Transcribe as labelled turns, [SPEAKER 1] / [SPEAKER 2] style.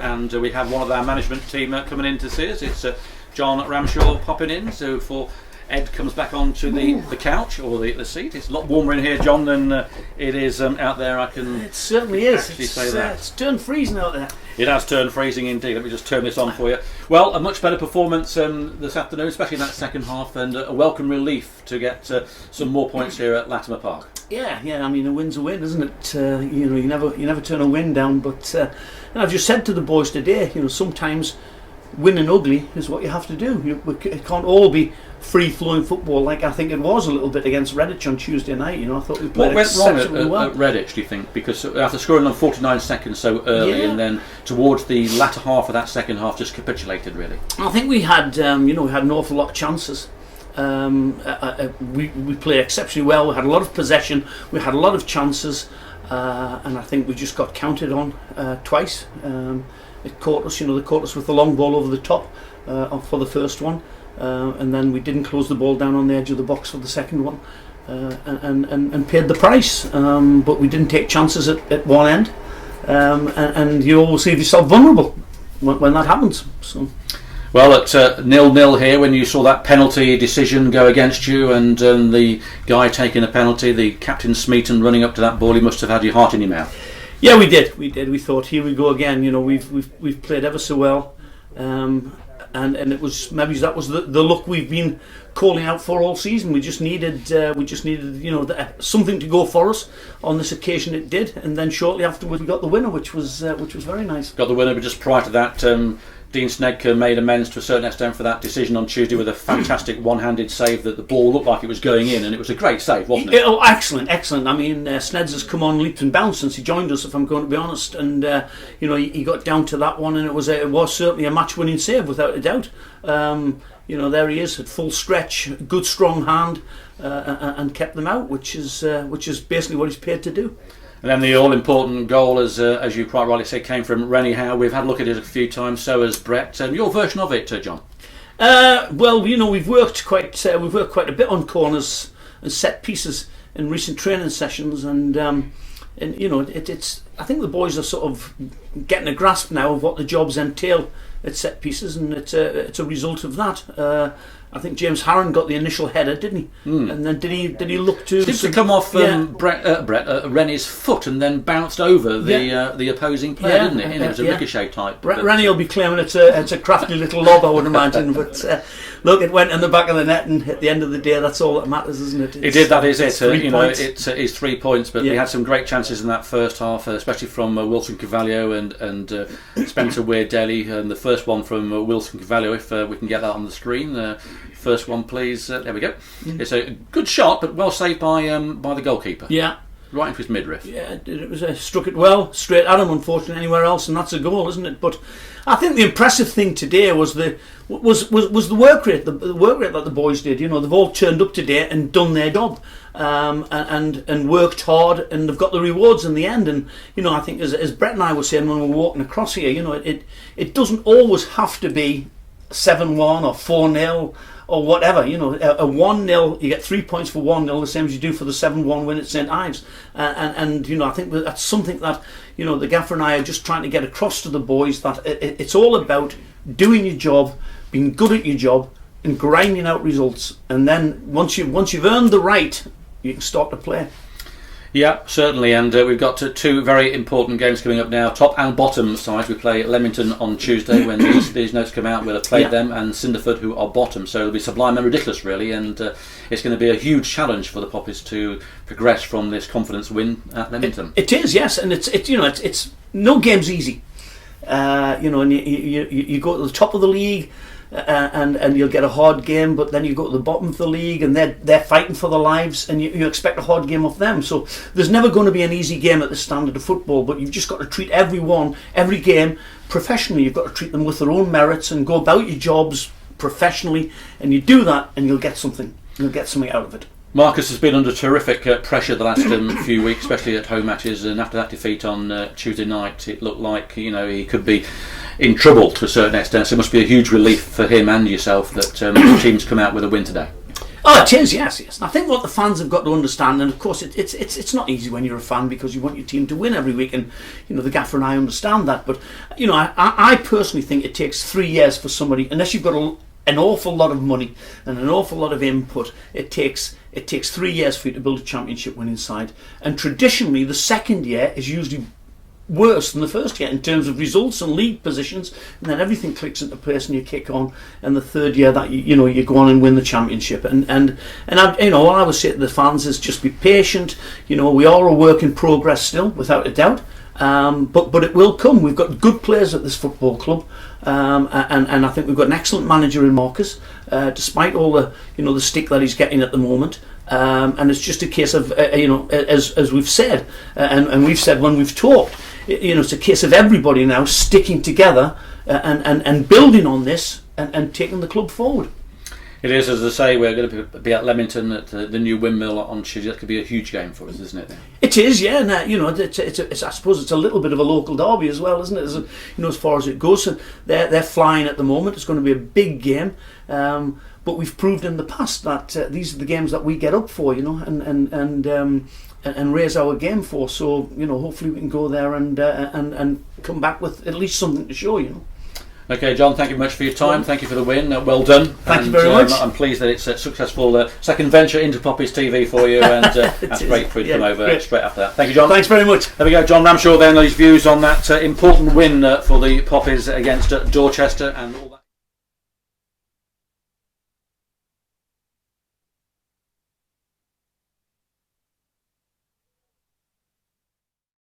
[SPEAKER 1] And we have one of our management team coming in to see us. It's John Ramshaw popping in. So before Ed comes back onto the couch or the seat, it's a lot warmer in here, John, than it is out there.
[SPEAKER 2] It certainly is.
[SPEAKER 1] It's
[SPEAKER 2] turned freezing out there.
[SPEAKER 1] It has turned freezing indeed. Let me just turn this on for you. Well, a much better performance this afternoon, especially in that second half, and a welcome relief to get some more points here at Latimer Park.
[SPEAKER 2] Yeah. I mean, a win's a win, isn't it? You never turn a win down. But I've just said to the boys today, sometimes winning ugly is what you have to do. It can't all be free-flowing football like I think it was a little bit against Redditch on Tuesday night. I thought we played exceptionally well.
[SPEAKER 1] What went wrong at Redditch, do you think? Because after scoring on 49 seconds so early, and then towards the latter half of that second half, just capitulated really.
[SPEAKER 2] I think we had, we had an awful lot of chances. We played exceptionally well. We had a lot of possession. We had a lot of chances, and I think we just got counted on twice. It caught us. They caught us with the long ball over the top for the first one. And then we didn't close the ball down on the edge of the box for the second one, and paid the price. But we didn't take chances at one end, and you always leave yourself vulnerable when that happens. So.
[SPEAKER 1] Well, at 0-0 here, when you saw that penalty decision go against you, and the guy taking a penalty, the captain Smeaton running up to that ball, he must have had your heart in your mouth.
[SPEAKER 2] Yeah, we did. We thought, here we go again. We've played ever so well. And it was maybe that was the look we've been calling out for all season. We just needed something to go for us. On this occasion, it did, and then shortly afterwards we got the winner, which was very nice.
[SPEAKER 1] Got the winner, but just prior to that, Dean Snedker made amends to a certain extent for that decision on Tuesday with a fantastic one-handed save that the ball looked like it was going in, and it was a great save, wasn't it?
[SPEAKER 2] Oh, excellent. I mean, Sneds has come on leaps and bounds since he joined us, if I'm going to be honest, and he got down to that one, and it was certainly a match-winning save without a doubt. There he is at full stretch, good strong hand, and kept them out, which is basically what he's paid to do.
[SPEAKER 1] And then the all-important goal, as you quite rightly say, came from Rennie Howe. We've had a look at it a few times, so has Brett. Your version of it, John?
[SPEAKER 2] We've worked quite a bit on corners and set pieces in recent training sessions, and it's. I think the boys are sort of getting a grasp now of what the jobs entail at set pieces, and it's a result of that. I think James Harron got the initial header, didn't he? And then did he look to?
[SPEAKER 1] Seems to come off Rennie's foot and then bounced over the opposing player, didn't it? It was a ricochet type.
[SPEAKER 2] Rennie will be claiming it's a crafty little lob, I would imagine. But look, it went in the back of the net, and at the end of the day, that's all that matters, isn't it?
[SPEAKER 1] It did. That is it. It's 3 points, but we had some great chances in that first half, especially from Wilson Carvalho and Spencer Weir-Daly, and the first one from Wilson Carvalho. If we can get that on the screen. First one, please. There we go. It's a good shot, but well saved by the goalkeeper.
[SPEAKER 2] Yeah,
[SPEAKER 1] right into his midriff.
[SPEAKER 2] Yeah, it was struck it well, straight at him. Unfortunately, anywhere else, and that's a goal, isn't it? But I think the impressive thing today was the work rate. The work rate that the boys did. They've all turned up today and done their job, and worked hard, and they've got the rewards in the end. And I think as Brett and I were saying when we were walking across here, it doesn't always have to be 7-1 or 4-0. Or whatever, a 1-0, you get 3 points for 1-0, the same as you do for the 7-1 win at St Ives, and I think that's something that the gaffer and I are just trying to get across to the boys, that it's all about doing your job, being good at your job, and grinding out results, and then once you've earned the right, you can start to play.
[SPEAKER 1] Yeah, certainly, and we've got two very important games coming up now. Top and bottom sides. We play Leamington on Tuesday. When these notes come out, we'll have played them, and Cinderford, who are bottom. So it'll be sublime and ridiculous, really, and it's going to be a huge challenge for the Poppies to progress from this confidence win at Leamington.
[SPEAKER 2] It is, yes, and it's no game's easy. And you go to the top of the league. And you'll get a hard game, but then you go to the bottom of the league and they're fighting for their lives, and you expect a hard game of them. So there's never going to be an easy game at the standard of football, but you've just got to treat every game professionally. You've got to treat them with their own merits and go about your jobs professionally, and you do that and you'll get something out of it.
[SPEAKER 1] Marcus has been under terrific pressure the last few weeks, especially at home matches, and after that defeat on Tuesday night, it looked like he could be in trouble to a certain extent. So it must be a huge relief for him and yourself that the team's come out with a win today.
[SPEAKER 2] Oh, it is, yes. And I think what the fans have got to understand, and of course it's not easy when you're a fan because you want your team to win every week, and the gaffer and I understand that. But I personally think it takes 3 years for somebody, unless you've got an awful lot of money and an awful lot of input. It takes 3 years for you to build a championship winning side, and traditionally the second year is usually worse than the first year in terms of results and league positions, and then everything clicks into place and you kick on, and the third year that you go on and win the championship. And I, what I would say to the fans is just be patient. We are a work in progress still, without a doubt. But it will come. We've got good players at this football club, and I think we've got an excellent manager in Marcus, despite all the stick that he's getting at the moment. And it's just a case of as we've said, and we've said when we've talked, it's a case of everybody now sticking together and building on this and taking the club forward.
[SPEAKER 1] It is, as I say, we're going to be at Leamington at the new windmill on Tuesday. That could be a huge game for us, isn't it?
[SPEAKER 2] It is, yeah. And, it's I suppose it's a little bit of a local derby as well, isn't it? As far as it goes, so they're flying at the moment. It's going to be a big game, but we've proved in the past that these are the games that we get up for, and raise our game for. So hopefully we can go there and come back with at least something to show.
[SPEAKER 1] Okay, John, thank you very much for your time. Thank you for the win. Well done.
[SPEAKER 2] Thank you very much.
[SPEAKER 1] I'm pleased that it's a successful second venture into Poppies TV for you, and that's great for you to come over straight after that. Thank you, John.
[SPEAKER 2] Thanks very much.
[SPEAKER 1] There we go, John Ramshaw then, his views on that important win for the Poppies against Dorchester. And